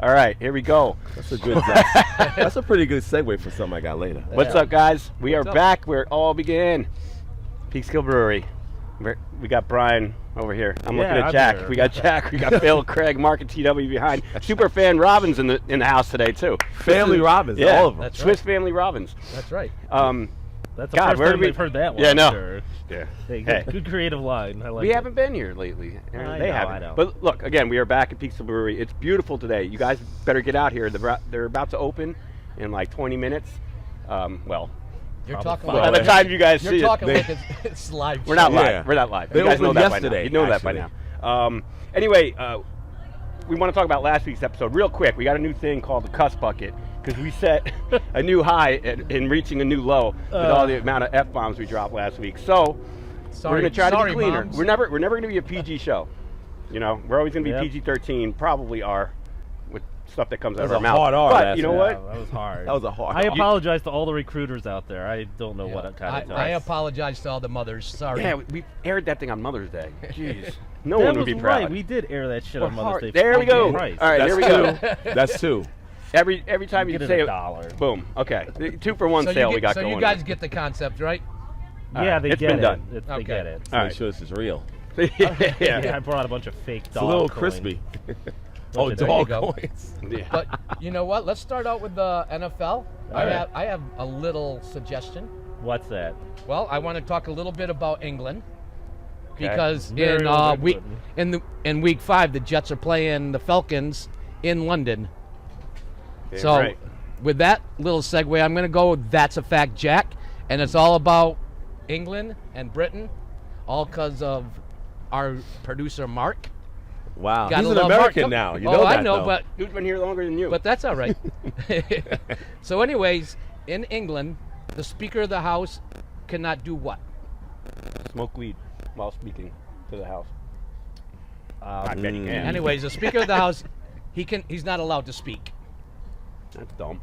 All right, here we go. That's a good. That's a pretty good segue for something I got later. What's up, guys? We are up? back where it all began. Peekskill Brewery. We got Brian over here. I'm looking at Jack. Here. We got Jack. We got Bill, Craig, Mark, and TW behind. Superfan Robbins in the house today too. Family Robbins, Yeah, all of them. That's Swiss Family Robbins. That's right. That's the God, first where time did we- we've heard that one. Yeah, no. Sure. Yeah. Hey, Hey. good creative line. I like We it. haven't been here lately. I They know, haven't. I know. But look, again, we are back at Peekskill Brewery. It's beautiful today. You guys better get out here. They're about to open in like 20 minutes. Well, You're Probably talking fine. by like the time you guys you're see talking it, like it's live. we're not show. live. Yeah. We're not live. They You guys know opened that by now. yesterday, You know that by actually. now. Anyway, we want to talk about last week's episode real quick. We got a new thing called the Cuss Bucket because we set a new high in reaching a new low with all the amount of F-bombs we dropped last week. So Sorry, we're going to try to be cleaner. moms. We're never going to be a PG show. You know, we're always going to be Yep. PG-13. Probably are with stuff that comes out of That our was a mouth. hard R But last you know week. what? Yeah, that was hard. That was a hard. I apologize to all the recruiters out there. I don't know what kind of I apologize to all the mothers. Sorry. Yeah, we aired that thing on Mother's Day. Jeez, no that one would was be right. proud. We did air that shit We're on hard. Mother's Day. There we go. Christ. All right, That's there we go. That's two. Every time you Get say it it, $1. boom. Okay, the 2-for-1 So sale you we got so going. you guys get the concept, right? All Yeah, right, they it's get been it. done. They Okay. get it. All Make right. sure this is real. Yeah, I brought a bunch of fake It's a dog little coins. crispy. Oh, there dog you go. coins. Yeah. But you know what? Let's start out with the NFL. right. I have a little suggestion. What's that? Well, I want to talk a little bit about England Okay. because Very in well done, week Clinton. in week 5 the Jets are playing the Falcons in London. Yeah, So right. with that little segue, I'm going to go with That's a Fact, Jack, and it's all about England and Britain, all because of our producer Mark. Wow. Gotta He's an love Mark. American Come- now. You oh, know that, I know, though. but Who's been here longer than you? that's all right. So, anyways, in England, the Speaker of the House cannot do what? Smoke weed while speaking to the House. Um, I bet he can. Anyways, the Speaker of the House, he's not allowed to speak. That's dumb.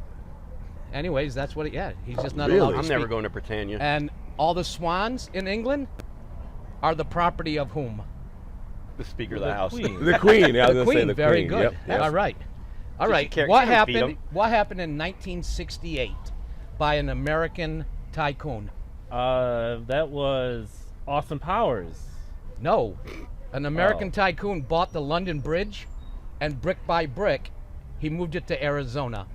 Anyways, that's what. He's just not Really? allowed to I'm speak. never going to Britannia. And all the swans in England are the property of whom? The Speaker of The the House. Queen. The Queen. Yeah, I was The gonna say Queen. the Very Queen. good. Yep. Yes. All right. All So right. she can't What beat happened? 'em. What happened in 1968 by an American tycoon? That was Austin Powers. No, an American Oh. tycoon bought the London Bridge, and brick by brick, he moved it to Arizona.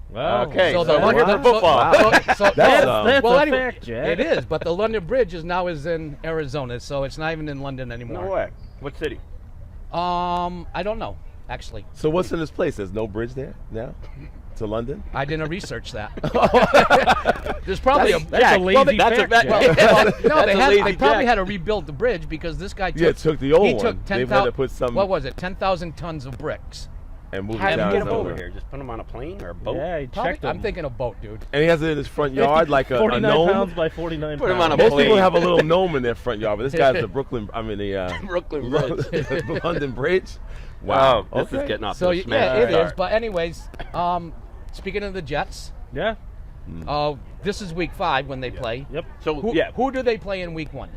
Well, Okay, So so the we're here for London- football. So, That's well, a anyway, fact, Jack. it is, but the London Bridge is in Arizona, so it's not even in London anymore. No way. What city? I don't know, actually. So what's in this place? There's no bridge there now to London. I didn't research that. There's probably That's a lazy that's fact, a- Jack. no, That's a lazy they probably Jack. had to rebuild the bridge because this guy took, Yeah, took the old he one. took They've 10,000 had to put some what was it, 10,000 tons of bricks. and move How it did you down. get him to over Arizona. here? Just put him on a plane or a boat? Yeah, he Probably, checked I'm them. thinking a boat, dude. And he has it in his front yard like a 49 gnome. pounds by 49 Put him pounds. on a Most plane. people have a little gnome in their front yard, but this guy's the Brooklyn. I mean the Brooklyn Bridge. the London Bridge. Wow. Wow. This is getting off So to a yeah, smash it is. start. But anyways, speaking of the Jets, Yeah. this is week 5 when they play. Yep. So, Who do they play in week 1?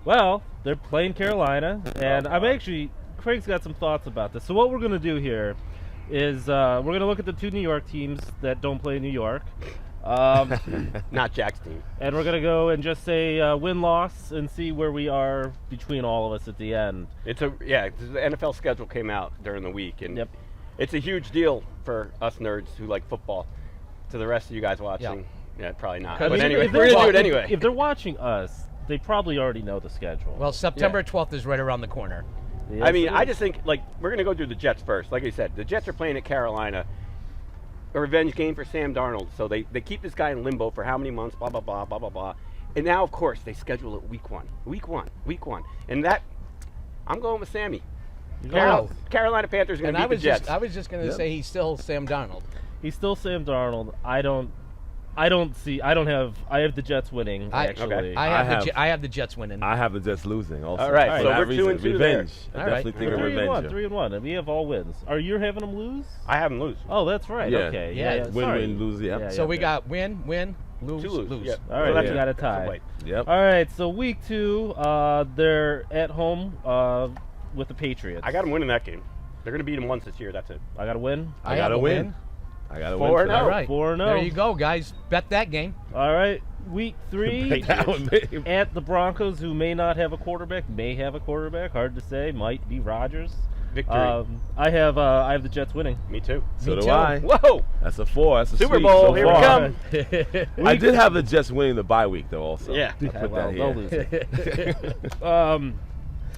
Well, they're playing Carolina, and Craig's got some thoughts about this. So what we're going to do here is we're going to look at the 2 New York teams that don't play in New York. Not Jack's team. And we're going to go and just say win-loss and see where we are between all of us at the end. The NFL schedule came out during the week, and Yep. it's a huge deal for us nerds who like football. To the rest of you guys watching, yeah, probably not. 'Cause But if- anyway, if we're they're gonna do it wa- anyway. If they're watching us, they probably already know the schedule. Well, September 12th is right around the corner. Yes, I mean, it I is. just think we're gonna go through the Jets first. Like I said, the Jets are playing at Carolina. A revenge game for Sam Darnold. So they keep this guy in limbo for how many months? Blah blah blah blah blah blah. And now, of course, they schedule it week one, and that I'm going with Sammy. Wow. Carolina Panthers are And gonna I beat was the Jets. just I was just going to Yep. say he's still Sam Darnold. He's still Sam Darnold. I have the Jets winning, actually. okay. I have the Jets winning. I have the Jets losing also. All right, For so that we're 2 reason. and 2 there. Revenge. I All right. definitely think We're of 3-1, revenge. 3-1, and we have all wins. Are you having them lose? I have them lose. Oh, that's right. Yeah. Okay. Yeah. Win, sorry. win, lose, yeah. so we okay. got win, lose, Two lose. Yep. All right, Well, we that's got a that's tie. wait. Yep. All right, so week 2, they're at home with the Patriots. I got them winning that game. They're going to beat them once this year. That's it. I got to win. I have gotta a win. I gotta win. 4-0. for that. All right. 4-0. There you go, guys. Bet that game. All right. Week 3 Make that one, baby. at the Broncos, who may not have a quarterback, may have a quarterback. Hard to say. Might be Rodgers. Victory. I have the Jets winning. Me too. So Me do too. I. Whoa! That's a 4. That's a Super sweep Bowl, so here we far. come. I did have the Jets winning the bye week though. Also. Yeah. I put Well, that they'll here. lose it.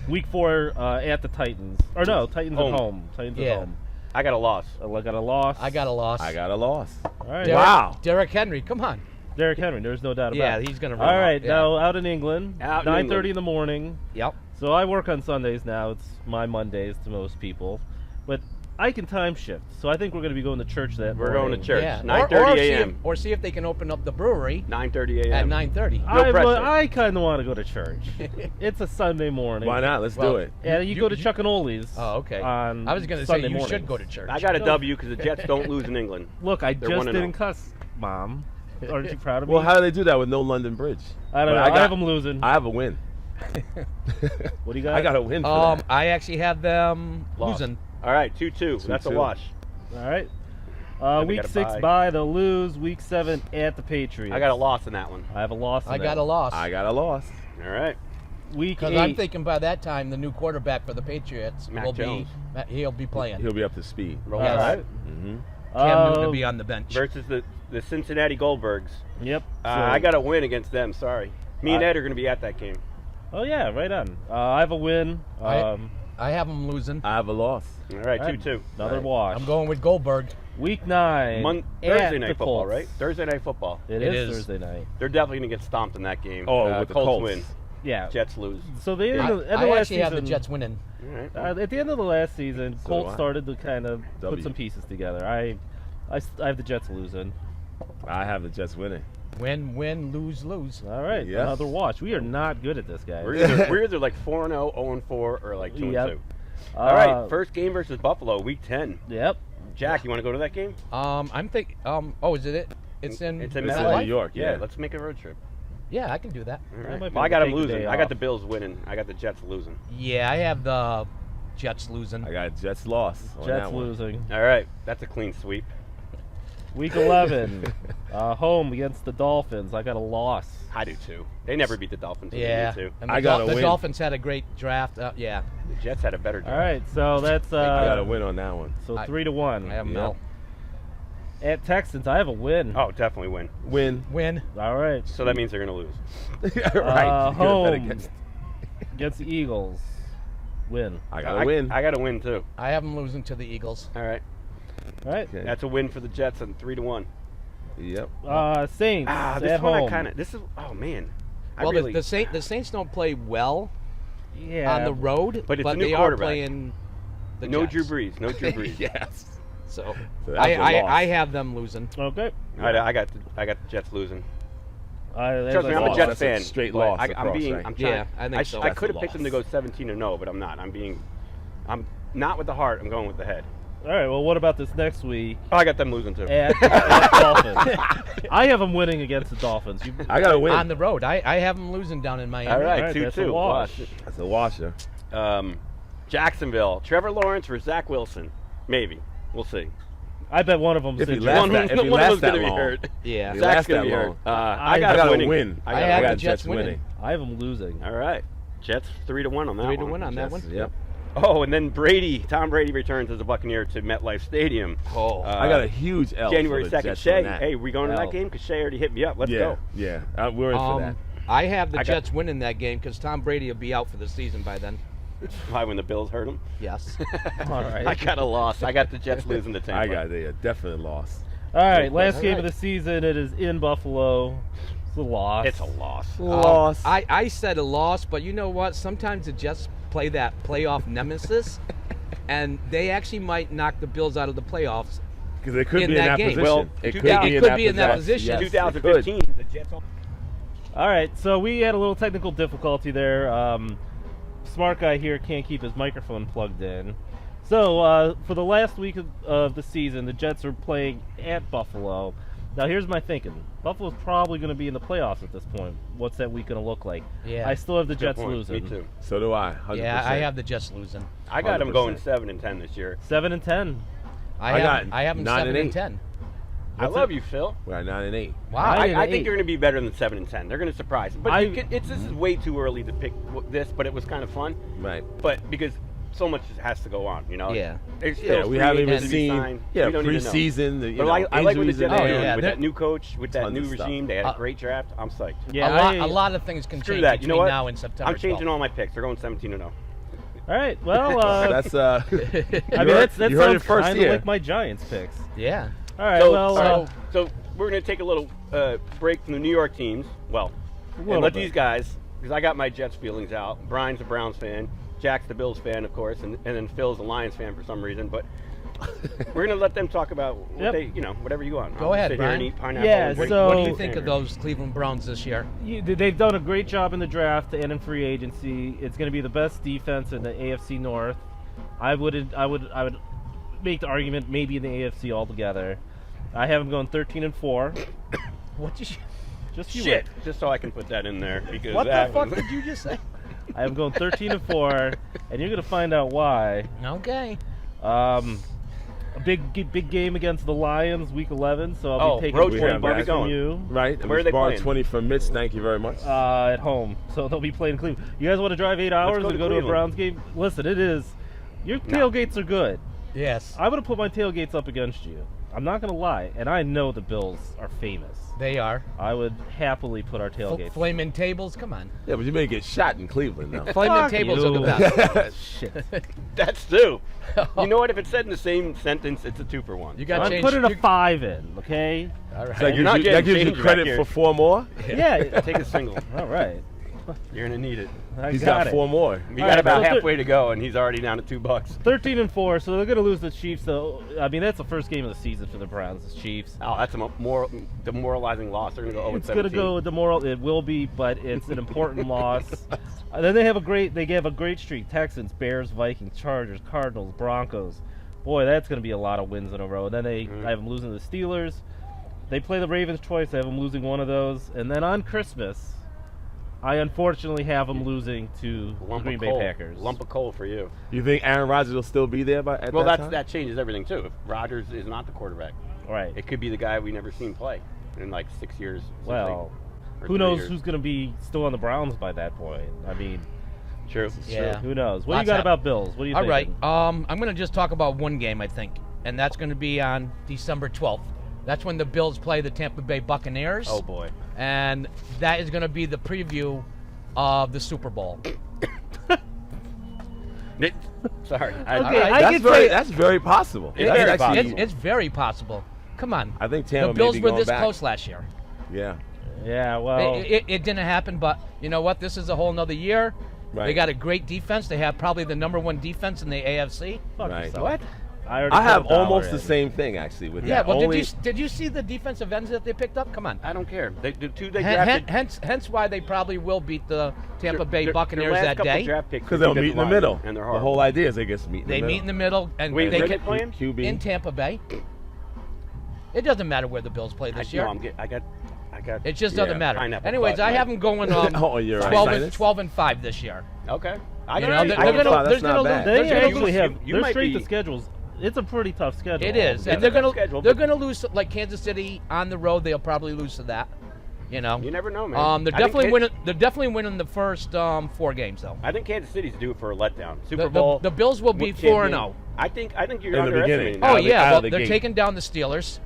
Week 4 at the Titans. Or no, Titans Home. at home. Titans Yeah. at home. I got a loss. I got a loss. I got a loss. I got a loss. All right. Derrick, Wow. Derrick Henry, come on. Derrick Henry. There's no doubt about Yeah, it. he's going to run. All right. Yeah. Now out in England, Out in 9:30 England. in the morning. Yep. So I work on Sundays now. It's my Mondays to most people, but I can time shift. So I think we're going to be going to church that We're morning. going to church. Yeah. 9:30 see if- a.m. Or see if they can open up the brewery 9:30 at a.m. 9:30. No pressure. I kind of want to go to church. It's a Sunday morning. Why not? Let's Well, do it. And you go to Chuck and Oli's. Oh, okay. On I was going to say Sunday you mornings. should go to church. I got a No. W because the Jets don't lose in England. Look, I They're just 1-0. didn't cuss, Mom. Aren't you proud of me? Well, how do they do that with no London Bridge? I don't But know. I have them losing. I have a win. What do you got? I got a win for that. I actually have them Lost. losing. All right, 2-2. That's a 2-2. wash. All right. Then we Week got a 6 bye. bye. They'll lose. Week 7 at the Patriots. I got a loss in that one. I have a loss. in I that got a one. loss. I got a loss. All right. Week Because 8. I'm thinking by that time the new quarterback for the Patriots Mac will Jones. be he'll be playing. He'll be up to speed. Roll Yes. Tide Mm-hmm. Cam Newton will be on the bench. versus the Cincinnati Goldbergs. Yep. I got a win against them. Sorry. Me and I- Ed are going to be at that game. Oh yeah, right on. I have a win. I have them losing. I have a loss. All right, All right. 2-2. Another Right. wash. I'm going with Goldberg. Week 9. Thursday at night the football, Colts. right? Thursday night football. It It is is. Thursday night. They're definitely going to get stomped in that game. Oh, with the Colts. win. Yeah. Jets lose. So the end I, of, end of I last actually have the season- Jets winning. All right. At the end of the last season, So Colts do I. started to kind of put W. some pieces together. I have the Jets losing. I have the Jets winning. Win, lose, lose. All right, Yes. another watch. We are not good at this, guys. We're either like 4-0, 0-4, or like 2-2. Yep. All right, first game versus Buffalo, Week 10. Yep. Jack, you want to go to that game? I'm thinking. Oh, is it? It's in. It's in It's in MetLife? New York. Yeah, Yeah. let's make a road trip. Yeah, I can do that. All I right. might be Well, I able got to them take the losing. day I got off. the Bills winning. I got the Jets losing. Yeah, I have the Jets losing. I got Jets loss. on Jets that one. losing. All right, that's a clean sweep. Week 11, home against the Dolphins. I got a loss. I do too. They never beat the Dolphins. Yeah, They need to. and I gotta the win. Dolphins had a great draft. Yeah, The Jets had a better draft. All right, so that's I got a win on that one. so I- 3-1. I have them Yep. all. At Texans, I have a win. Oh, definitely win. Win. Win. All right. So that means they're going to lose. right. You could've bet Home against- against the Eagles. Win. I got a win. I got to win too. I have them losing to the Eagles. All right. All right. Okay. That's a win for the Jets and 3-1. Yep. Saints This at one home. I kind of. This is. Oh man. I Well, really, the Saints don't play well yeah. on the road, But it's a new they are quarterback. playing the no Jets. Drew Brees. No Drew Brees. Yes. So So that's a loss. I have them losing. Okay. I got the Jets losing. That's Trust me, I'm a loss. Jets That's a fan. straight but loss I'm across, being. right? I'm trying. Yeah, I think so. I That's could a have picked them to go loss. 17-0, but I'm not. I'm not with the heart. I'm going with the head. All right. Well, what about this next week Oh, I got them losing too. at Dolphins? I have them winning against the Dolphins. You, I got a win. On the road, I have them losing down in Miami. All right, All right, that's a 2-2. wash. That's a washer. Jacksonville. Trevor Lawrence or Zach Wilson? Maybe. We'll see. I bet one of them. If he injured. lasts One, that- if he one of lasts them's going that to be long. hurt. Yeah. He Zach's lasts going to that be hurt. long. I I got got a a winning. win. I I have got the Jets winning. winning. I have them losing. All right. Jets 3-1 on that 3 one. to 1 on that Yes, one. Yep. Oh, and then Tom Brady returns as a Buccaneer to MetLife Stadium. Oh. I got a huge L. January for the 2nd. Jets Shay, on that. hey, we going to L. that game? Because Shay already hit me up. Let's yeah, go. yeah. We're in for that. I have the I got- Jets winning that game because Tom Brady will be out for the season by then. Why, when the Bills hurt him? Yes. All right. I got a loss. I got the Jets losing to Tampa. I got a definite loss. All right. Last All game right. of the season. It is in Buffalo. It's a loss. It's a loss. Loss. I said a loss, but you know what? Sometimes the Jets play that playoff nemesis, and they actually might knock the Bills out of the playoffs. Because it could in be in that that game. position. Well, it could, it be, could be in that position. Yes, it 2015. could. The Jets. All right, so we had a little technical difficulty there. Smart guy here can't keep his microphone plugged in. So for the last week of the season, the Jets are playing at Buffalo. Now here's my thinking. Buffalo's probably going to be in the playoffs at this point. What's that week going to look like? Yeah. I still have the Good Jets point. losing. Me too. So do I. 100%. Yeah, I have the Jets losing. I got them going 100%. 7-10 this year. 7-10. I got have them 9 and 7 and 8. 10. I love you, Phil. We're at 9 and 8. Wow. Nine and I 8. think they're going to be better than 7-10. They're going to surprise. But this is way too early to pick this, but it was kind of fun. Right. But because so much has to go on, you know. Yeah. There's still Yeah, we free haven't even agents to be seen signed. We don't even know. preseason. But I like what the Jets Oh, are doing yeah, with they're- that new coach, with that Tons new of stuff. regime. They had a great draft. I'm psyched. Yeah, a lot of things can Screw change that. You between know what? now and September I'm changing 12th. all my picks. They're going 17-0. All right. Well, That's I mean, that you heard it sounds first kind of here. like my Giants picks. Yeah. All right. So, well, so we're going to take a little break from the New York teams. Well, little and let bit. these guys, because I got my Jets feelings out. Brian's a Browns fan. Jack's the Bills fan, of course, and then Phil's a Lions fan for some reason. But we're going to let them talk about what Yep. they, whatever you want. Go I'll ahead, sit here and Brian. eat pineapple Yeah, and drink so- What do you whiskey think of standard. those Cleveland Browns this year? they've done a great job in the draft and in free agency. It's going to be the best defense in the AFC North. I would make the argument maybe in the AFC altogether. I have them going 13-4. What did you? Just you Shit, wait. just so I can put that in there because What the that fuck was- did you just say? I am going 13-4, and you're going to find out why. Okay. A big game against the Lions, Week 11. So I'll be taking road 20 trip. Where are we bucks from going? you. Right. And Where are we they borrowed playing? 20 from Mitch. Thank you very much. At home. So they'll be playing Cleveland. You guys want to drive 8 hours go and to go to a Cleveland. Browns game? Listen, it is. Your tailgates are good. Yes. I'm going to put my tailgates up against you. I'm not going to lie. And I know the Bills are famous. They are. I would happily put our tailgates. Flaming tables. Come on. Yeah, but you may get shot in Cleveland now. Flaming Fuck tables are the you. best. Shit. That's two. You know what? If it's said in the same sentence, it's a 2-for-1. You got I'm change. putting a 5 in, okay? All right. So that Not gives you getting the change credit back here. for 4 more. Yeah. Take a single. All right. You're gonna need it. I He's got got it. 4 more. We All got right, about so halfway to go, and he's already down to $2. 13-4, so they're going to lose the Chiefs. Though I mean, that's the first game of the season for the Browns. The Chiefs. Oh, that's a more demoralizing loss. They're gonna go 0-17. It's going to go with the moral. It will be, but it's an important loss. Then they have a great streak: Texans, Bears, Vikings, Chargers, Cardinals, Broncos. Boy, that's going to be a lot of wins in a row. And then I have them losing to the Steelers. They play the Ravens twice. I have them losing one of those. And then on Christmas, I unfortunately have them losing to the Lump Green of Bay coal. Packers. Lump of coal for you. You think Aaron Rodgers will still be there at Well, that time? that changes everything too. If Rodgers is not the quarterback, Right. it could be the guy we never seen play in like 6 years. Well, or who 3 knows years. who's going to be still on the Browns by that point? I mean, True. Yeah. who knows? What Lots do you got happen. about Bills? What do you All think? right. I'm going to just talk about one game, I think, and that's going to be on December 12th. That's when the Bills play the Tampa Bay Buccaneers. Oh boy. And that is going to be the preview of the Super Bowl. Sorry. Okay, I That's very possible. It's That's very actually- It's very possible. Come on. I think Tampa The Bills may be were going this back. close last year. Yeah. Yeah, well, It didn't happen, but you know what? This is a whole nother year. Right. They got a great defense. They have probably the #1 defense in the AFC. fuck Right. yourself. What? already I have put a dollar almost in. the same thing actually with Yeah, that. well, Only, did you see the defensive ends that they picked up? Come on. I don't care. The two they Hen- drafted. hence why they probably will beat the Tampa Bay their Buccaneers last that couple day. draft picks because were they'll meet in the defensive middle. linemen, and they're The horrible. whole idea is they get to meet in the They middle. meet in the middle, and Wait, they where they can, playing? QB. in Tampa Bay. It doesn't matter where the Bills play this year. I got. It just Yeah, doesn't matter. pineapple Anyways, butt, I right? have them going Oh, you're right. 12 and 5 this year. Okay. You know, they're I can gonna, try. they're That's not gonna bad. lose. They They're gonna actually lose. have you their might strength of be- schedules. It's a pretty tough schedule. It is, and That's they're a gonna schedule, they're but- gonna lose like Kansas City on the road. They'll probably lose to that. You know. You never know, man. They're I think definitely winning. They're definitely winning the first 4 games though. I think Kansas City's due for a letdown. Super The Bowl. Bills will be champion. 4-0. I think you're In the underestimating. beginning. that. Oh Out of the- yeah, out well of the they're gate. taking down the Steelers.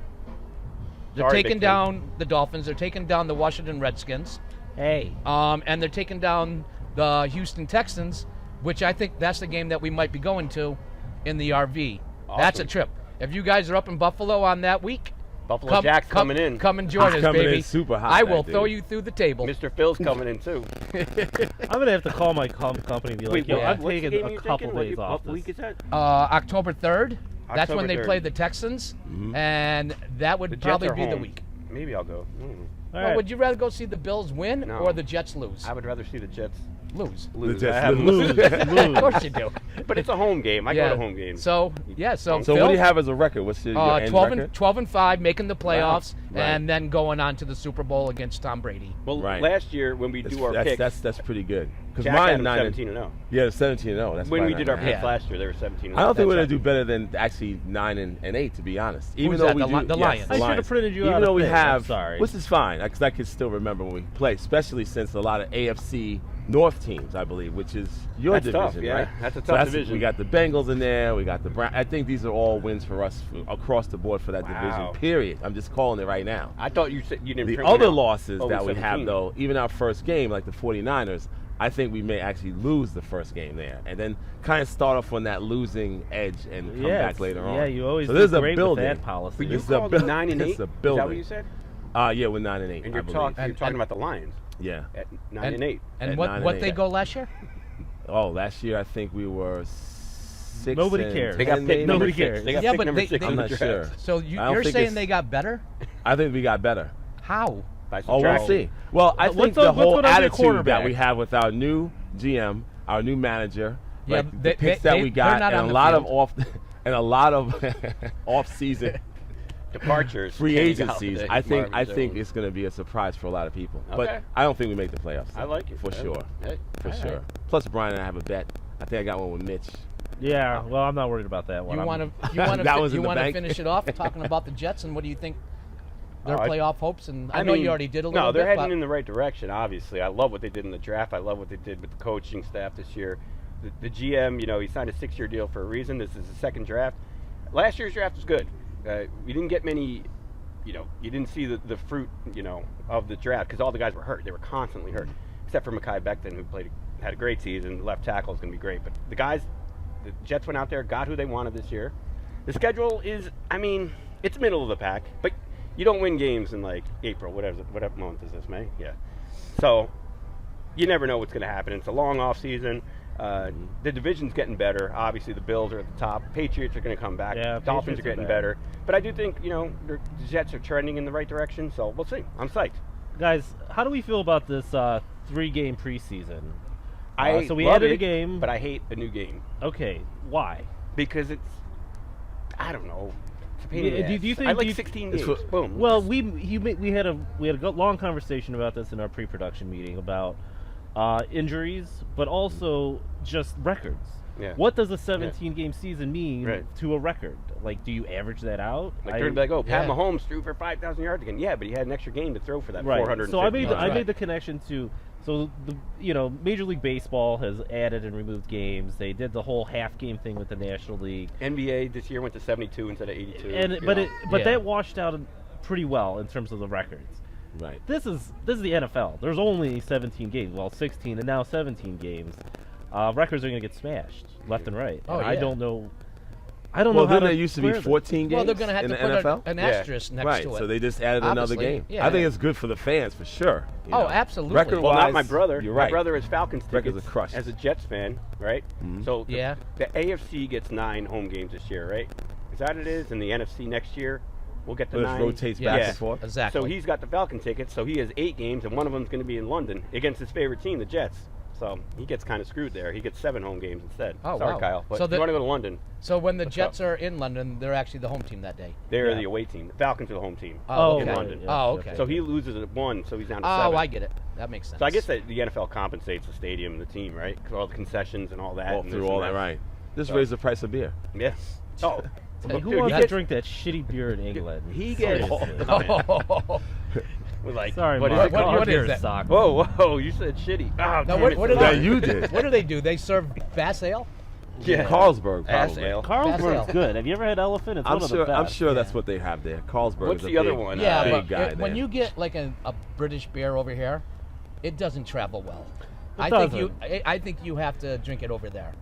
They're Sorry, taking Big Ten. down the Dolphins. They're taking down the Washington Redskins. Hey, And they're taking down the Houston Texans, which I think that's the game that we might be going to in the RV. That's a Awesome. trip. If you guys are up in Buffalo on that week, Buffalo Jack's coming in. Come and join He's us, coming in baby. super hot, I that will dude. throw you through the table. Mr. Phil's coming in too. I'm gonna have to call my company and be like, yo, yeah. I'm what's the taking game a you're couple taking? What days off What week this. is that? October 3rd. That's October when they 3rd. play the Texans, Mm-hmm. and that would The Jets probably are be the home. week. Maybe I'll go. All Well, right. would you rather go see the Bills win No. or the Jets lose? I would rather see the Jets. Lose. Lose. Jets I have lose. lose. Of course you do. But it's a home game. I go to home games. So so So Phil, what do you have as a record? What's your end 12 record? and 5, making the playoffs, Right. and then going on to the Super Bowl against Tom Brady. Well, Right. last year when we do our picks, That's pretty good. Because Jack had mine them 9 17 and 0. Yeah, 17 and 0. That's When we probably did our 9 picks Yeah. last year, they were 17 and 0. I don't think we're That's gonna do better than actually 9 and 8, to be honest. Even that? though we The do, Lions. yes, I should have Lions. printed you Even out a though we thing, I'm have, sorry. which is fine, because I can still remember when we play, especially since a lot of AFC North teams, I believe, which is your That's division, tough, yeah. right? That's a So tough division. We got the Bengals in there. We got the Browns. I think these are all wins for us across the board for that Wow. division. Period. I'm just calling it right now. I thought you said you didn't. The print one other out. losses Oh, that we 17. have, though, even our first game, like the 49ers, I think we may actually lose the first game there, and then kind of start off on that losing edge and come back later on. Yeah, you always so do there's a great building. with that policy. But you This is a called buil- 9 and 8. this Is is a that building. what you said? Yeah, we're 9 and 8. And I you're believe. talking And- about the Lions Yeah. at 9 and 8. And At 9 what and what 8. they go last year? Oh, last year I think we were 6. Nobody and cares. They got 10 picked maybe. number Nobody 6. cares. They got Yeah, picked but number they- 6 they- in I'm the not draft. sure. So I don't you're think saying it's- they got better? I think we got better. How? By Oh, we'll subtraction. see. Well, I What's think the- the what's whole going on with your attitude that quarterback? we have with our new GM, our new manager, Yeah, like they- the picks they- that we they're got, not and on a the lot of field. off, and a lot of off-season Departures. free Kenny agencies. Galladay, I think Marvin Jones. it's going to be a surprise for a lot of people. Okay. But I don't think we make the playoffs. I like it. for Hey, sure. hey, For all sure. right. Plus, Brian and I have a bet. I think I got one with Mitch. Yeah, well, I'm not worried about that one. You I'm- want to That was in you the want to bank. finish it off talking about the Jets and what do you think their Oh, I- playoff hopes? And I know you already did a little No, bit. they're heading but in the right direction. Obviously, I love what they did in the draft. I love what they did with the coaching staff this year. The GM, he signed a 6-year deal for a reason. This is the second draft. Last year's draft was good. We didn't get many. You didn't see the fruit, of the draft because all the guys were hurt. They were constantly hurt, except for Mekhi Becton, who had a great season. Left tackle is going to be great. But the Jets went out there, got who they wanted this year. The schedule is, it's middle of the pack, but you don't win games in like April, whatever month is this, May? Yeah. So you never know what's going to happen. It's a long off season. The division's getting better. Obviously, the Bills are at the top. Patriots are going to come back. Yeah, Dolphins Patriots are are getting bad. better. But I do think, the Jets are trending in the right direction. So we'll see. I'm psyched. Guys, how do we feel about this 3-game preseason? I so we love added a it, game. but I hate a new game Okay, why? because it's, I don't know. It's a pain Yeah, in the do ass. you think- I do like you- 16 It's games. for- Boom. Well, we had a long conversation about this in our pre-production meeting about injuries, but also just records. Yeah. What does a 17-game season mean Right. to a record? Like, do you average that out? Like they're gonna be like, oh, Pat Yeah. Mahomes threw for 5,000 yards again. Yeah, but he had an extra game to throw for that Right. 450 So I made yards. I made the connection to Major League Baseball has added and removed games. They did the whole half game thing with the National League, NBA this year went to 72 instead of 82. but Yeah. that washed out pretty well in terms of the records. Right. This is the NFL. There's only 17 games. Well, 16 and now 17 games. Records are going to get smashed left and right. Oh, And I yeah. don't know. I don't Well, know how then to there used to be square this. 14 games well, they're going to have in to the put NFL. an Yeah. asterisk next Right, to it. so they just added another Obviously, game. yeah. I think it's good for the fans for sure. you Oh, know. absolutely. Record well, not my wise, brother. You're My right. brother has Falcons Records tickets are crushed. as a Jets fan, right? Mhm. So Yeah. the AFC gets 9 home games this year, right? Is that what it is? And the NFC next year we'll get the It 9. rotates Yeah. back Yeah. and forth. Exactly. So he's got the Falcon tickets, so he has 8 games, and one of them's going to be in London against his favorite team, the Jets. So he gets kind of screwed there. He gets 7 home games instead. Oh, Sorry, wow. Kyle. But So if the- you want to go to London, So when the What's Jets up? are in London, they're actually the home team that day. they're Yeah. the away team. The Falcons are the home team. Oh, in okay. London. Oh, okay. So he loses at 1, so he's down to Oh, 7. I get it. That makes sense. So I guess that the NFL compensates the stadium and the team, right? Because all the concessions and all that. All and through this all and that, right. Just So- raise the price of beer. Yeah. Oh. Hey, who Dude, wants he to gets- drink that shitty beer in England? He gets. Oh. We're like, Sorry, what is Mark. it What- called? what is Beer that? sucks. Whoa, whoa! You said shitty. Oh, Now, damn what- it, what so is That that? you did. What do they do? They serve Bass Ale? Yeah. Carlsberg, Ass probably. ale. Carlsberg's Ale. good. Have you ever had elephant? It's I'm one of sure. the best. I'm sure that's Yeah. what they have there. Carlsberg What's is a the other big, one? Yeah, Big but guy when there. you get like a British beer over here, it doesn't travel well. It I think you have to drink it over there.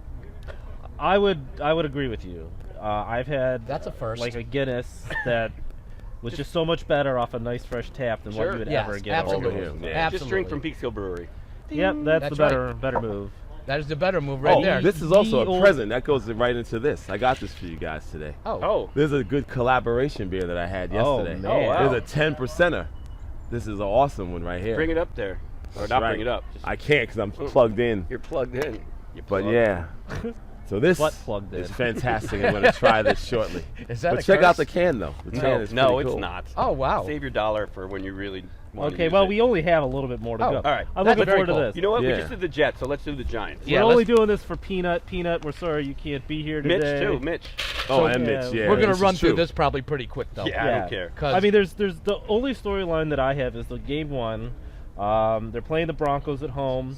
I would agree with you. I've had That's a first. like a Guinness that was just so much better off a nice fresh tap than what Sure. you would Yes, ever get absolutely. over here. Yeah. Just drink Absolutely. from Peekskill Brewery. Yep, that's That's the better move. That is the better move right Oh, there. this is also The a old- present. That goes right into this. I got this for you guys today. Oh. There's a good collaboration beer that I had Oh, yesterday. man. Oh, wow. There's a 10%er. This is an awesome one right here. Bring it up there. Or That's not right. bring it up. Just, I can't because I'm plugged in. you're plugged in. You're But plugged yeah. So this Butt plugged in. is fantastic. I'm going to try this shortly. Is that But a check out curse? the can, though. The can is No, pretty it's cool. not. Oh, wow. Save your dollar for when you really want to Okay, use well, it. we only have a little bit more to Oh, go. all right. I'm That's looking very forward cool. to this. You know what? Yeah. We just did the Jets, so let's do the Giants. Yeah, We're let's- only doing this for Peanut. Peanut, we're sorry you can't be here Mitch today. too. Mitch. Oh, So, and yeah, Mitch, yeah. We're gonna this is run through true. this probably pretty quick though. Yeah, I don't care. 'Cause- I mean, there's the only storyline that I have is the game one. They're playing the Broncos at home.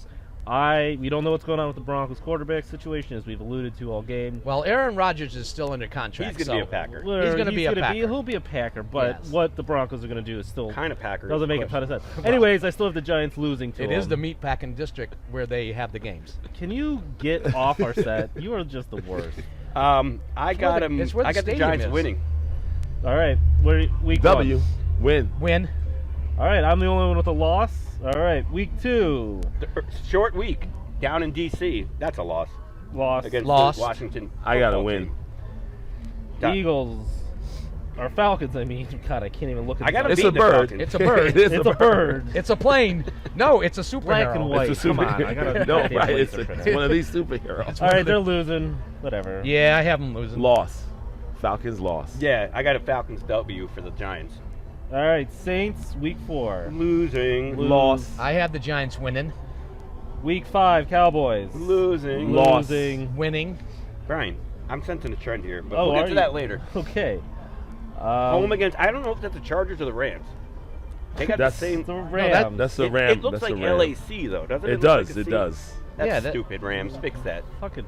We don't know what's going on with the Broncos quarterback situation, as we've alluded to all game. Well, Aaron Rodgers is still under contract. He's going to so be a Packer. He's gonna be a Packer. He'll be a Packer, but Yes. what the Broncos are going to do is still Kind of Packer. doesn't make a ton of sense. Anyways, I still have the Giants losing to It them. is the meatpacking district where they have the games. Can you get off our set? You are just the worst. I got him. it's where the I got the stadium Giants is. winning. All right, week W. one. Win. Win. All right, I'm the only one with a loss. All right, week two, Short week down in D.C. That's a loss loss. against Loss. the Washington. I got to football win. team. Got- Eagles, or Falcons. I mean, God, I can't even look at. I gotta this. It's beat a the bird. Falcons. It's a bird. It is It's a bird. It's a plane. No, it's a superhero. Black and white. It's a Come on, super- I gotta no, goddamn right? laser It's print it. one of these superheroes. All right, they're losing. Whatever. Yeah, I have them losing. Loss. Falcons lost. Yeah, I got a Falcons W for the Giants. All right, Saints, week four. Losing. Loss. I have the Giants winning. Week five, Cowboys. Losing. Loss. Losing. Winning. Brian, I'm sensing a trend here, but Oh, we'll are get to you? that later. Okay. Home against, I don't know if that's the Chargers or the Rams. They got That's- the same. the that- Rams. That's the it, Ram. it looks That's like the Ram. LAC though, doesn't it? It look like does. a It C? does. That's Yeah, that- stupid, Rams. Fix that. fucking.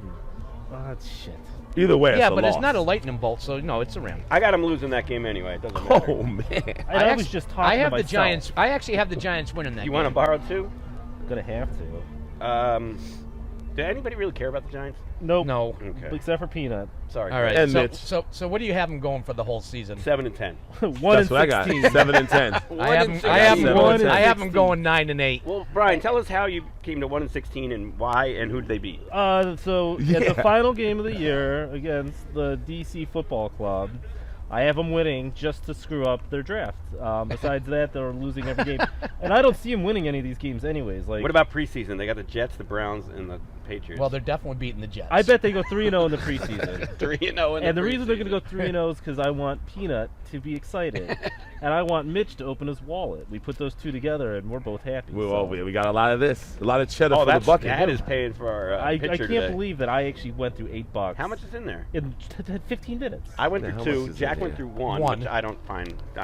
Shit. Either way, Yeah, it's a but loss. it's not a lightning bolt, so no, it's a ram. I got them losing that game anyway. It doesn't matter. Oh man. I was just talking I have to the myself. Giants. I actually have the Giants winning that You game. want to borrow two? Gonna have to. Did anybody really care about the Giants? Nope. No. Okay. Except for Peanut. Sorry. All right. And so, Mitch. so what do you have them going for the whole season? 7 and 10. 1 That's and what I got. 16. 7 and 10. I have them. and I have 16. them 1 going. and I have them 16. going 9 and 8. Well, Brian, tell us how you came to 1 and 16 and why and who did they beat? So at Yeah. the final game of the year against the DC Football Club, I have them winning just to screw up their draft. Besides that, they're losing every game, and I don't see them winning any of these games anyways. Like, What about preseason? They got the Jets, the Browns, and the Patriots. Well, they're definitely beating the Jets. I bet they go 3-0 in the preseason. 3-0 And the reason they're going to go 3-0 is because I want Peanut to be excited, and I want Mitch to open his wallet. We put those two together, and we're both happy. We got a lot of this. A lot of cheddar Oh, for the that's bucket. that is paying for our I pitcher can't today. believe that I actually went through $8. How much is in there? in 15 minutes? I went Yeah, through how 2. much is Jack in went there? through 1, One. which I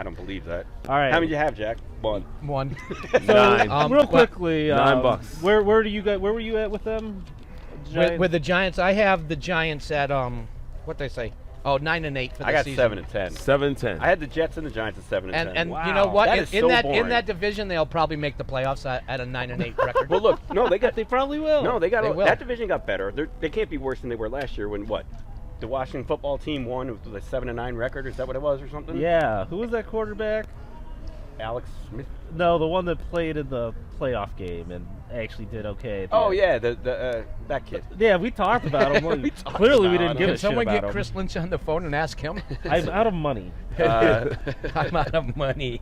don't believe that. All right. How many did you have, Jack? 1. one. So, Nine. real But- quickly, $9. Where do you guys? Where were you at with them? With the Giants, I have the Giants at what they say? Oh, 9 and 8 for the I got season. 7 and 10. 7 10. I had the Jets and the Giants at 7 and 10. And Wow. you know what? That In, is in so that boring. in that division, they'll probably make the playoffs at a 9 and 8 record. Well, look, no, they got They probably will. no, they got They will. that division got better. They can't be worse than they were last year when what? The Washington football team won with a 7 and 9 record. Is that what it was or something? Yeah. Who was that quarterback? Alex Smith. No, the one that played in the playoff game and actually did okay. At the Oh end. yeah, that kid. Yeah, we talked about him. We talked Clearly, we about didn't him. give Can a shit someone about get him. Chris Lynch on the phone and ask him? I'm out of money. I'm out of money.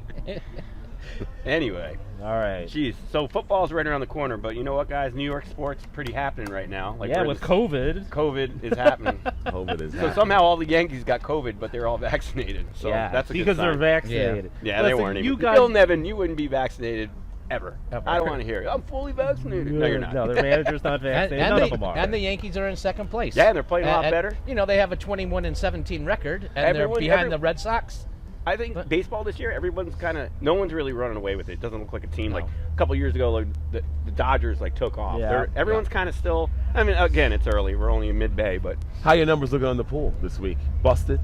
Anyway, All right. geez. So football's right around the corner, but you know what, guys? New York sports pretty happening right now. Like Yeah, we're in with the- COVID. COVID is happening. Hope it is. So happening. somehow all the Yankees got COVID, but they're all vaccinated. So yeah, that's a because good they're sign. vaccinated. Yeah, Listen, they weren't you even. guys, Bill Nevin, you wouldn't be vaccinated ever. Ever. I don't want to hear it. I'm fully vaccinated. No, you're not. No, their manager's not vaccinated. None of them are. and the Yankees are in second place. Yeah, and they're playing a lot And, better. You know, they have a 21 and 17 record, and Everyone- they're behind every- the Red Sox. I think baseball this year, everyone's kind of, no one's really running away with it. It doesn't look like a team No. like a couple years ago. Like the Dodgers took off. Yeah. Everyone's kind of still. I mean, again, it's early. We're only in mid-May, but How your numbers looking on the pool this week? Busted?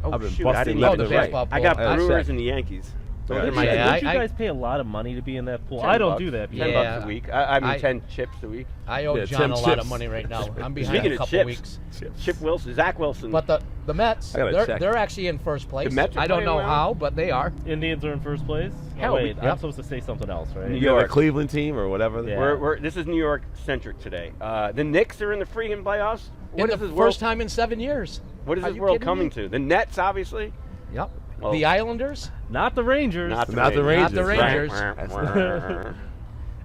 oh I've been shoot, I busting didn't left Oh, the even and right. baseball I pool. got That's Brewers check. and the Yankees. Those Yeah, are Don't my you, Yeah, don't you I- guys pay a lot of money to be in that pool? 10 I don't bucks. do that. $10 Yeah. bucks a week. I mean, I- 10 chips a week. I owe Yeah, John 10 a lot chips. of money right now. I'm behind Speaking a of couple chips, weeks. Chip Wilson, Zach Wilson. But the Mets, I gotta check. they're actually in first place. The Mets are I don't playing know well? how, but they are. Indians are in first place. Hell, Oh, wait, we- I'm supposed to say something else, right? New You got York. the Cleveland team or whatever. Yeah. This is New York centric today. The Knicks are in the freaking playoffs. What In is the this first world? time in 7 years. What is Are this you world kidding coming me? to? The Nets, obviously. Yep. Well, The Islanders. Not the Rangers. Not Not the Rangers. Not the right. Rangers. That's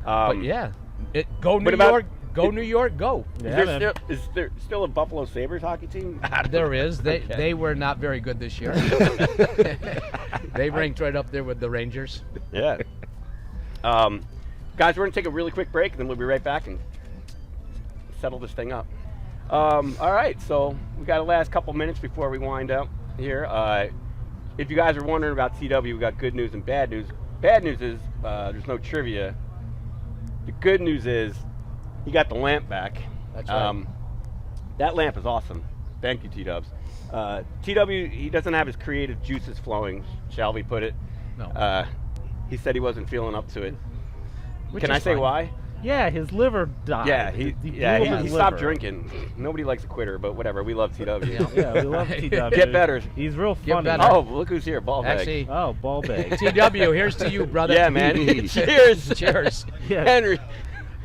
But yeah, go New but about- York, go New York, go. Yeah, Is there still a Buffalo Sabres hockey team? There is. Okay. They were not very good this year. They ranked right up there with the Rangers. Yeah. Guys, we're going to take a really quick break, and then we'll be right back and settle this thing up. All right, so we got the last couple minutes before we wind up here. If you guys are wondering about CW, we got good news and bad news. Bad news is there's no trivia. The good news is you got the lamp back. That's right. That lamp is awesome. Thank you, T-Dubs. TW, he doesn't have his creative juices flowing, shall we put it. No. He said he wasn't feeling up to it. Which Can is I say fine. why? Yeah, his liver died. Yeah, He he blew his stopped liver. drinking. Nobody likes a quitter, but whatever. We love TW. Yeah, we love TW. Get better. He's real Get funny. better. Oh, look who's here, ball bag. Actually, Oh, ball bag. TW, here's to you, brother. Yeah, man. Cheers. Cheers. Yeah. Henry,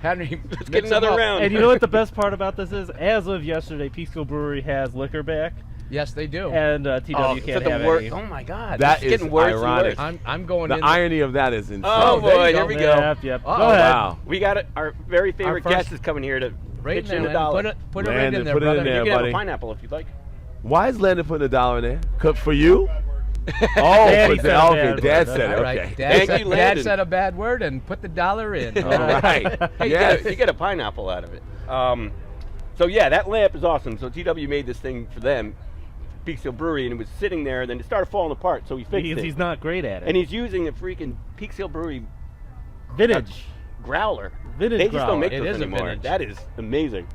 Henry, let's get another round. And you know what the best part about this is? As of yesterday, Peekskill Brewery has liquor back, Yes, they do. and TW Oh, can't the have wor- any. Oh my God, That it's is getting worse ironic. and worse. I'm going The in. irony of that is insane. Oh, there you boy, go. here we go. Yep. Oh, Go ahead. Wow. We got it. Our very favorite first- guest is coming here to right pitch in in there, the dollar. Put it right Landon, in there, put it brother. in there. You can have buddy. a pineapple if you'd like. Why is Landon putting $1 in there? Cook for you? Oh, Daddy for said Dad. a Okay, bad Dad word. said it. All right. Okay. Dad, Thank said, you, Dad Landon. said a bad word and put the dollar in. All right. Hey, Yes. you get a pineapple out of it. So yeah, that lamp is awesome. So TW made this thing for them, Peekskill Brewery, and it was sitting there, and then it started falling apart. So he fixed it. He's not great at it. And he's using a freaking Peekskill Brewery vintage. growler. Vintage They just don't growler. make It those is a anymore. vintage. That is amazing.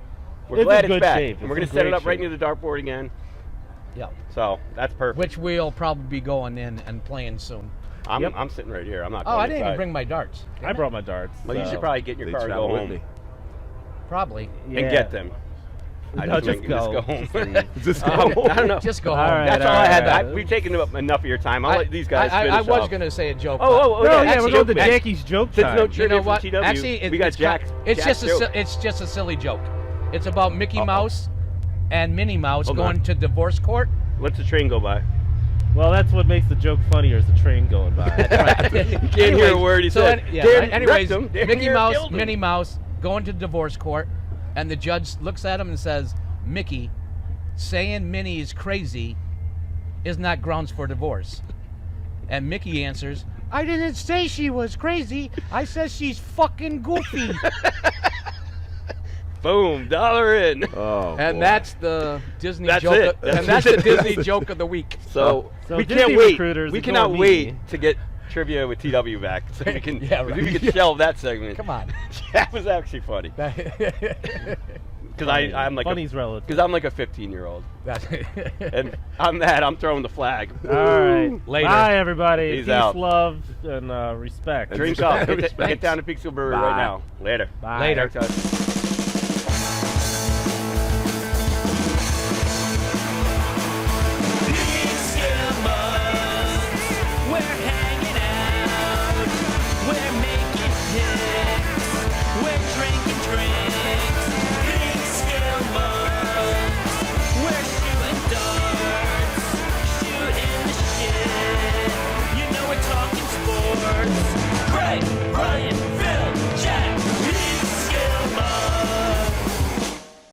We're It's glad in it's good back. shape. And we're It's going to in set it up great right near the dartboard again. Yeah. So that's perfect. Which we'll probably be going in and playing soon. I'm, Yep. I'm sitting right here. I'm not Oh, going I didn't even inside. bring my darts. I brought my darts. Well, you so- should probably get in your They car and travel go with home. me. Probably. And Yeah. get them. I No, just go. home. Just leave. Just I don't know. Just go All home. right, That's all I had. all right. We've taken up enough of your time. I'll let these guys I finish was off. going to say a joke. Oh, No, yeah, actually, we're going to joke- Jackie's joke Since time. no you trivia know from what? TW, Actually, we got it's Jack. it's Jack's just joke. it's just a silly joke. It's about Mickey Uh-oh. Mouse and Minnie Mouse Hold going on. to divorce court. Let's the train go by. Well, that's what makes the joke funnier is the train going by. You can't hear a word he said. Anyways, Damn Mickey near Mouse, killed him. Minnie Mouse going to divorce court, and the judge looks at him and says, "Mickey, saying Minnie is crazy is not grounds for divorce." And Mickey answers, "I didn't say she was crazy. I said she's fucking goofy." Boom, dollar in. Oh, And boy. that's the Disney That's joke. it. And that's the Disney joke of the week. So, So we Disney can't wait. recruiters, We ignore cannot me. wait to get trivia with TW back, so we can Yeah, right. we can shelve that segment. Come on. That was actually funny because I'm like Funny's relative. because I'm like a 15-year-old, That's- and I'm throwing the flag. All right. Later. Bye, everybody. Peace Peace, out. love, and respect. Drink up. Respect. Get down to Peekskill Brewery Bye. right now. Later. Bye. Later. Thanks, guys.